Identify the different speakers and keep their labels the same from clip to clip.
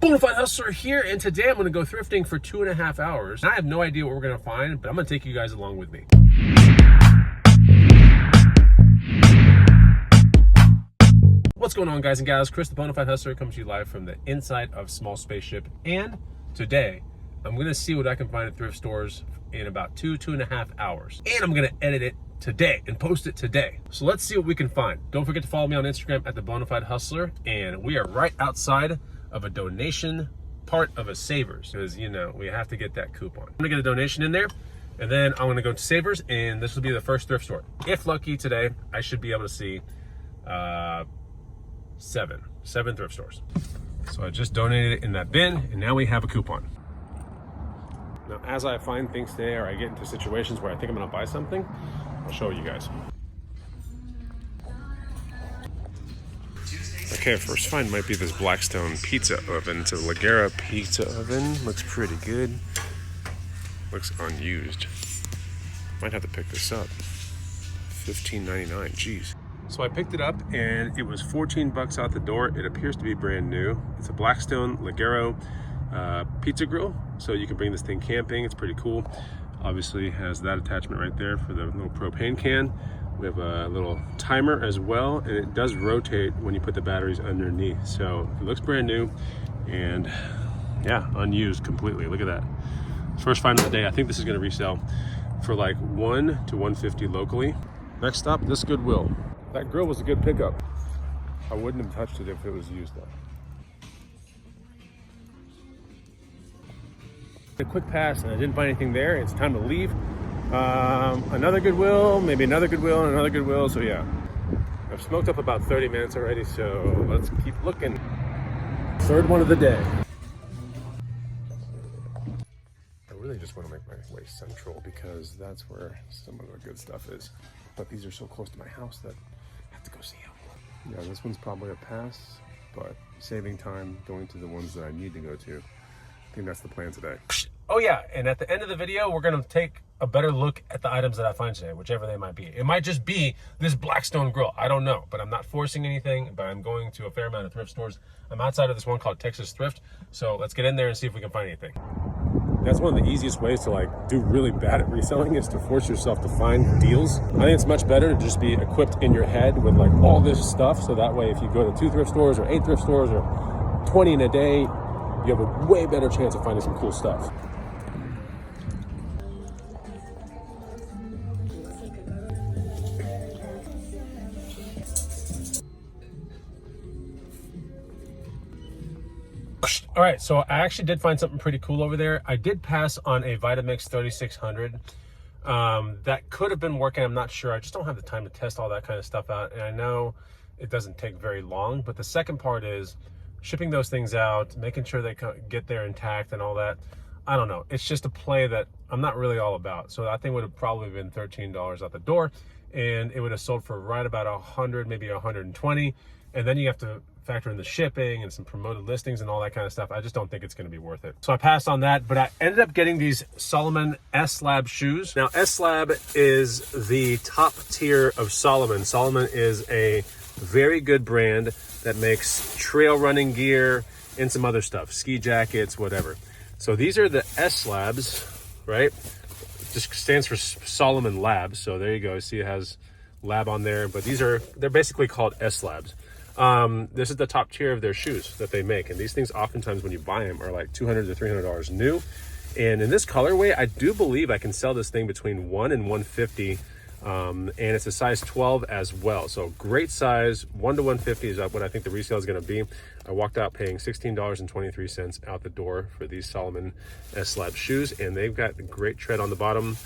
Speaker 1: Bonafide Hustler here, and today I'm going to go thrifting for 2.5 hours. I have no idea what we're going to find, but I'm going to take you guys along with me. What's going on, guys and gals? Chris the Bonafide Hustler comes to you live from the inside of Small Spaceship, and today I'm going to see what I can find at thrift stores in about 2.5 hours, and I'm going to edit it today and post it today. So let's see what we can find. Don't forget to follow me on Instagram at the Bonafide Hustler, and we are right outside of a donation part of a Savers, because you know we have to get that coupon. I'm gonna get a donation in there, and then I'm gonna go to Savers, and this will be the first thrift store. If lucky today, I should be able to see seven thrift stores. So I just donated it in that bin, and now we have a coupon. Now, as I find things today, or I get into situations where I think I'm gonna buy something, I'll show you guys. Okay, first find might be this Blackstone pizza oven. It's a Ligera pizza oven. Looks pretty good. Looks unused. Might have to pick this up. $15.99, jeez. So I picked it up and it was 14 bucks out the door. It appears to be brand new. It's a Blackstone Ligera pizza grill. So you can bring this thing camping. It's pretty cool. Obviously has that attachment right there for the little propane can. We have a little timer as well, and it does rotate when you put the batteries underneath. So it looks brand new, and yeah, unused completely. Look at that. First find of the day. I think this is gonna resell for like $1 to $150 locally. Next up, this Goodwill. That grill was a good pickup. I wouldn't have touched it if it was used though. A quick pass, and I didn't find anything there. It's time to leave. Another Goodwill, maybe another Goodwill, and another Goodwill. So yeah, I've smoked up about 30 minutes already, so let's keep looking. Third one of the day. I really just want to make my way central because that's where some of the good stuff is. But these are so close to my house that I have to go see them. Yeah, this one's probably a pass, but saving time going to the ones that I need to go to. I think that's the plan today. Oh yeah, and at the end of the video, we're gonna take a better look at the items that I find today, whichever they might be. It might just be this Blackstone grill, I don't know, but I'm not forcing anything, but I'm going to a fair amount of thrift stores. I'm outside of this one called Texas Thrift, so let's get in there and see if we can find anything. That's one of the easiest ways to like do really bad at reselling, is to force yourself to find deals. I think it's much better to just be equipped in your head with like all this stuff, so that way if you go to 2 thrift stores or 8 thrift stores or 20 in a day, you have a way better chance of finding some cool stuff. All right, so I actually did find something pretty cool over there. I did pass on a Vitamix 3600. That could have been working, I'm not sure. I just don't have the time to test all that kind of stuff out. And I know it doesn't take very long, but the second part is shipping those things out, making sure they get there intact and all that. I don't know. It's just a play that I'm not really all about. So that thing would have probably been $13 out the door, and it would have sold for right about 100, maybe 120. And then you have to factor in the shipping and some promoted listings and all that kind of stuff. I just don't think it's going to be worth it. So I passed on that, but I ended up getting these Salomon S-Lab shoes. Now, S-Lab is the top tier of Salomon. Salomon is a very good brand that makes trail running gear and some other stuff, ski jackets, whatever. So these are the S-Labs, right? It just stands for Salomon Labs. So there you go. See, it has lab on there, but they're basically called S-Labs. This is the top tier of their shoes that they make, and these things oftentimes when you buy them are like $200 to $300 new. And in this colorway, I do believe I can sell this thing between $1 and $150, and it's a size 12 as well. So great size. $1 to $150 is what I think the resale is going to be. I walked out paying $16.23 out the door for these Salomon S-Lab shoes, and they've got great tread on the bottom.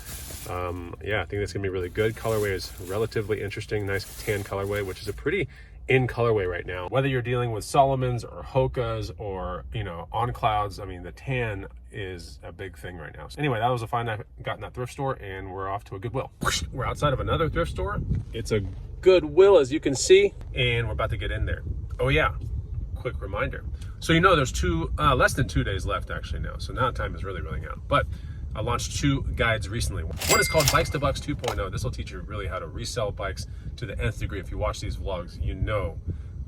Speaker 1: Yeah, I think that's gonna be really good. Colorway is relatively interesting, nice tan colorway, which is a pretty in colorway right now. Whether you're dealing with Salomons or Hokas or, you know, On Clouds, I mean, the tan is a big thing right now. So anyway, that was a find I got in that thrift store, and we're off to a Goodwill. We're outside of another thrift store. It's a Goodwill, as you can see, and we're about to get in there. Oh yeah, quick reminder. So you know there's less than 2 days left actually now. So now time is really running out. But I launched 2 guides recently. One is called Bikes to Bucks 2.0. This will teach you really how to resell bikes to the nth degree. If you watch these vlogs, you know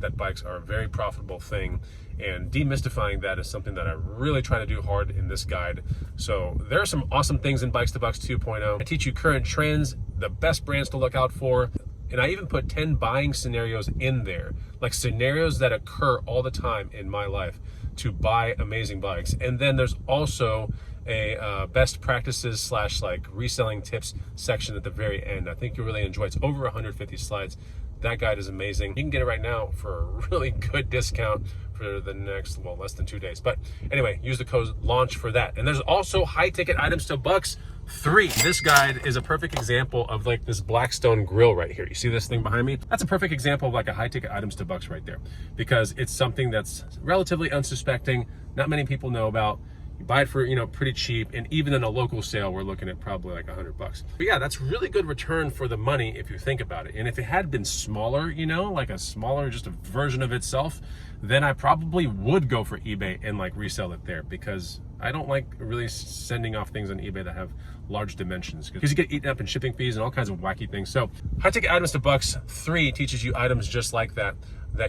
Speaker 1: that bikes are a very profitable thing, and demystifying that is something that I really try to do hard in this guide. So there are some awesome things in Bikes to Bucks 2.0. I teach you current trends, the best brands to look out for, and I even put 10 buying scenarios in there, like scenarios that occur all the time in my life to buy amazing bikes. And then there's also a best practices / like reselling tips section at the very end. I think you'll really enjoy it. It's over 150 slides. That guide is amazing. You can get it right now for a really good discount for the next, well, less than 2 days. But anyway, use the code LAUNCH for that. And there's also high ticket items to Bucks 3. This guide is a perfect example of like this Blackstone grill right here. You see this thing behind me? That's a perfect example of like a high ticket items to Bucks right there, because it's something that's relatively unsuspecting, not many people know about. You buy it for, you know, pretty cheap, and even in a local sale, we're looking at probably like $100. But yeah, that's really good return for the money if you think about it. And if it had been smaller, you know, like a smaller, just a version of itself, then I probably would go for eBay and like resell it there, because I don't like really sending off things on eBay that have large dimensions, because you get eaten up in shipping fees and all kinds of wacky things. So high ticket items to Bucks 3 teaches you items just like that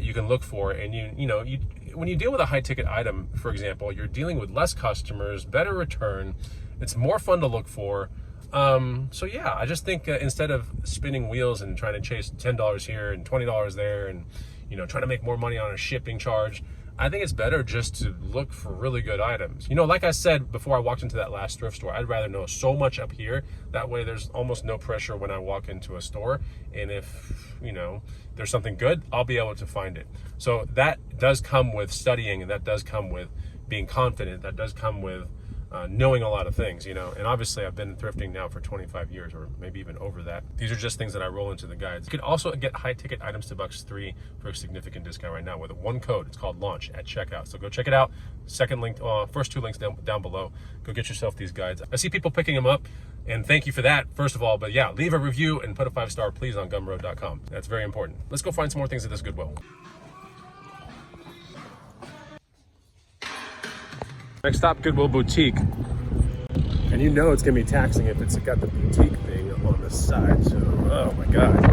Speaker 1: you can look for. And you know, when you deal with a high ticket item, for example, you're dealing with less customers, better return, it's more fun to look for. So yeah, I just think instead of spinning wheels and trying to chase $10 here and $20 there, and you know, trying to make more money on a shipping charge, I think it's better just to look for really good items. You know, like I said before I walked into that last thrift store, I'd rather know so much up here. That way there's almost no pressure when I walk into a store. And if, you know, there's something good, I'll be able to find it. So that does come with studying, and that does come with being confident. That does come with knowing a lot of things, you know. And obviously I've been thrifting now for 25 years, or maybe even over that. These are just things that I roll into the guides. You can also get high ticket items to Bucks 3 for a significant discount right now with one code. It's called LAUNCH at checkout. So go check it out. Second link, first 2 links down below. Go get yourself these guides. I see people picking them up, and thank you for that, first of all. But yeah, leave a review and put a 5-star please on gumroad.com. That's very important. Let's go find some more things at this Goodwill. Next stop, Goodwill Boutique. And you know it's gonna be taxing if it's got the boutique thing on the side. So, oh my God.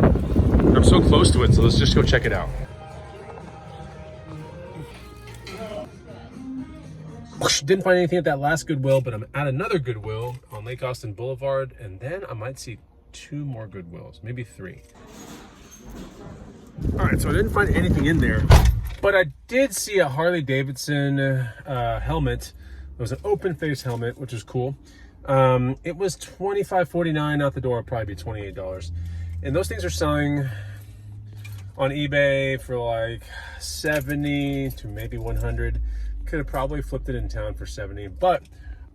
Speaker 1: I'm so close to it, so let's just go check it out. Didn't find anything at that last Goodwill, but I'm at another Goodwill on Lake Austin Boulevard, and then I might see 2 more Goodwills, maybe 3. All right, so I didn't find anything in there, but I did see a Harley Davidson helmet. It was an open face helmet, which is cool. It was $25.49 out the door, probably be $28. And those things are selling on eBay for like 70 to maybe 100. Could have probably flipped it in town for 70, but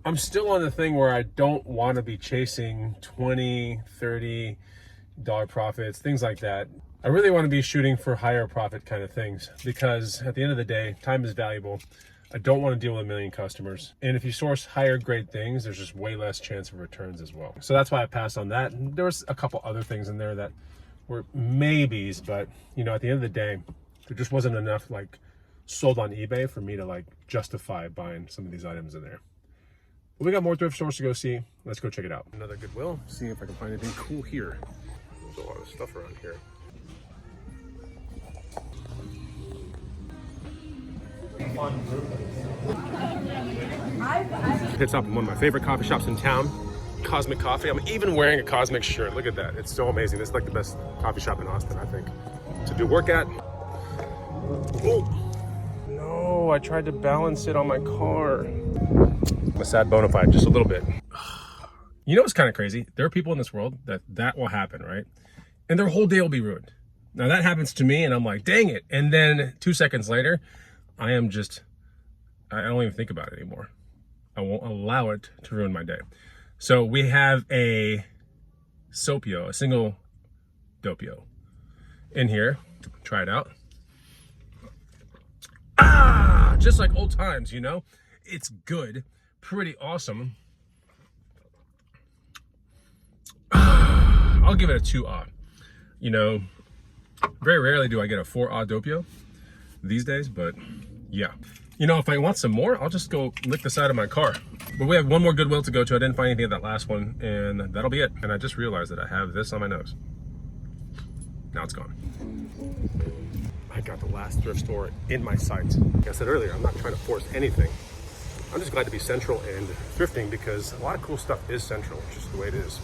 Speaker 1: I'm still on the thing where I don't want to be chasing $20, $30 profits, things like that. I really want to be shooting for higher profit kind of things, because at the end of the day, time is valuable. I don't want to deal with a million customers. And if you source higher grade things, there's just way less chance of returns as well. So that's why I passed on that. And there was a couple other things in there that were maybes, but you know, at the end of the day, there just wasn't enough like sold on eBay for me to like justify buying some of these items in there. But we got more thrift stores to go see. Let's go check it out. Another Goodwill, see if I can find anything cool here. There's a lot of stuff around here. Pit stop in one of my favorite coffee shops in town, Cosmic Coffee. I'm even wearing a Cosmic shirt. Look at that. It's so amazing. This is like the best coffee shop in Austin, I think, to do work at. Oh, no, I tried to balance it on my car. I'm a sad bona fide, just a little bit. You know what's kind of crazy? There are people in this world that will happen, right? And their whole day will be ruined. Now that happens to me and I'm like, dang it. And then 2 seconds later, I don't even think about it anymore. I won't allow it to ruin my day. So we have a Sopio, a single Doppio in here. Try it out. Ah, just like old times, you know? It's good, pretty awesome. I'll give it a 2-aught. You know, very rarely do I get a 4-aught Doppio these days, but yeah. You know, if I want some more, I'll just go lick the side of my car. But we have one more Goodwill to go to. I didn't find anything at that last one, and that'll be it. And I just realized that I have this on my nose. Now it's gone. I got the last thrift store in my sights. Like I said earlier, I'm not trying to force anything. I'm just glad to be central and thrifting because a lot of cool stuff is central, it's just the way it is.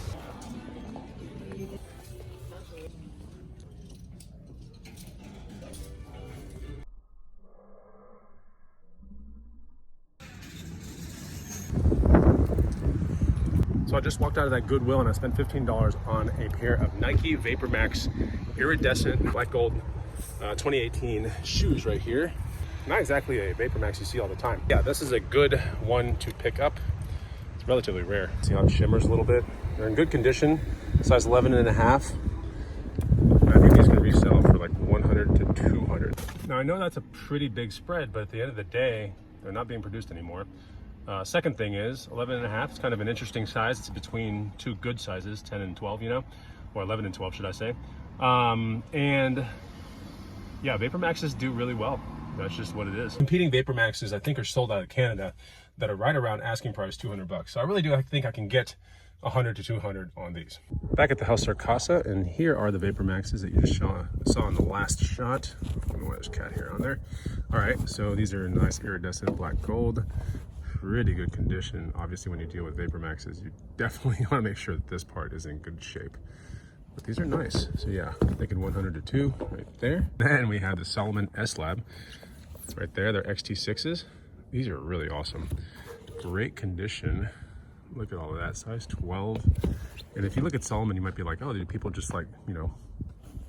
Speaker 1: So I just walked out of that Goodwill and I spent $15 on a pair of Nike Vapor Max iridescent black gold 2018 shoes right here. Not exactly a Vapor Max you see all the time. Yeah, this is a good one to pick up. It's relatively rare. See how it shimmers a little bit? They're in good condition, size 11 and a half. I think these can resell for like 100 to 200. Now I know that's a pretty big spread, but at the end of the day, they're not being produced anymore. Second thing is 11 and a half is kind of an interesting size. It's between two good sizes, 10 and 12, you know, or 11 and 12, should I say. And yeah, Vapor Maxes do really well. That's just what it is. Competing Vapor Maxes, I think, are sold out of Canada that are right around asking price $200. So I really do think I can get 100 to 200 on these. Back at the House Casa, and here are the Vapor Maxes that you just saw in the last shot. I don't know why there's a cat hair on there. All right, so these are nice iridescent black gold. Pretty good condition. Obviously, when you deal with Vapor Maxes, you definitely want to make sure that this part is in good shape. But these are nice. So yeah, I'm thinking 100 to 2 right there. Then we have the Salomon S-Lab right there. They're XT6s. These are really awesome. Great condition. Look at all of that, size 12. And if you look at Salomon, you might be like, oh, do people just like, you know,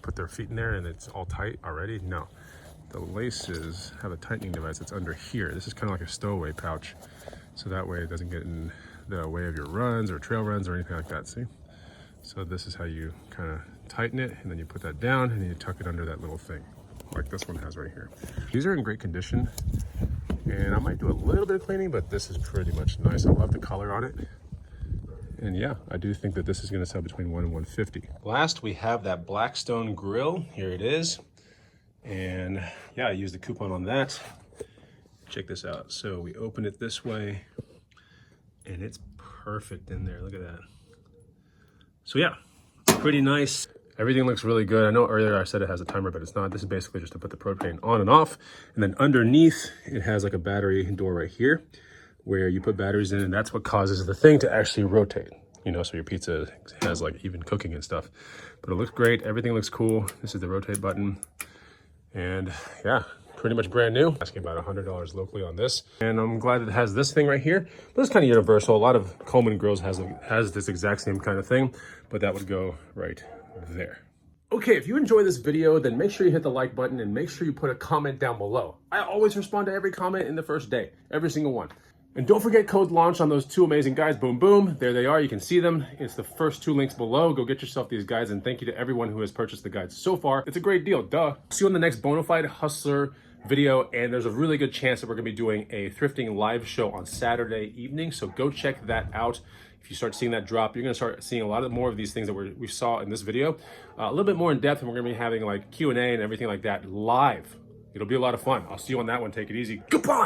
Speaker 1: put their feet in there and it's all tight already? No. The laces have a tightening device that's under here. This is kind of like a stowaway pouch. So that way it doesn't get in the way of your runs or trail runs or anything like that, see? So this is how you kind of tighten it, and then you put that down and then you tuck it under that little thing, like this one has right here. These are in great condition, and I might do a little bit of cleaning, but this is pretty much nice. I love the color on it. And yeah, I do think that this is gonna sell between 1 and 150. Last, we have that Blackstone grill. Here it is. And yeah, I used the coupon on that. Check this out. So we open it this way and it's perfect in there. Look at that. So yeah, pretty nice. Everything looks really good. I know earlier I said it has a timer, but it's not. This is basically just to put the propane on and off. And then underneath it has like a battery door right here where you put batteries in, and that's what causes the thing to actually rotate. You know, so your pizza has like even cooking and stuff. But it looks great. Everything looks cool. This is the rotate button. And yeah, pretty much brand new. Asking about $100 locally on this. And I'm glad that it has this thing right here. But it's kind of universal. A lot of Coleman grills has this exact same kind of thing, but that would go right there. Okay, if you enjoy this video, then make sure you hit the like button and make sure you put a comment down below. I always respond to every comment in the first day, every single one. And don't forget code launch on those two amazing guides. Boom, boom. There they are. You can see them. It's the first two links below. Go get yourself these guides. And thank you to everyone who has purchased the guides so far. It's a great deal. Duh. See you on the next Bonafide Hustler video. And there's a really good chance that we're going to be doing a thrifting live show on Saturday evening. So go check that out. If you start seeing that drop, you're going to start seeing a lot more of these things that we saw in this video. A little bit more in depth. And we're going to be having like Q&A and everything like that live. It'll be a lot of fun. I'll see you on that one. Take it easy. Goodbye.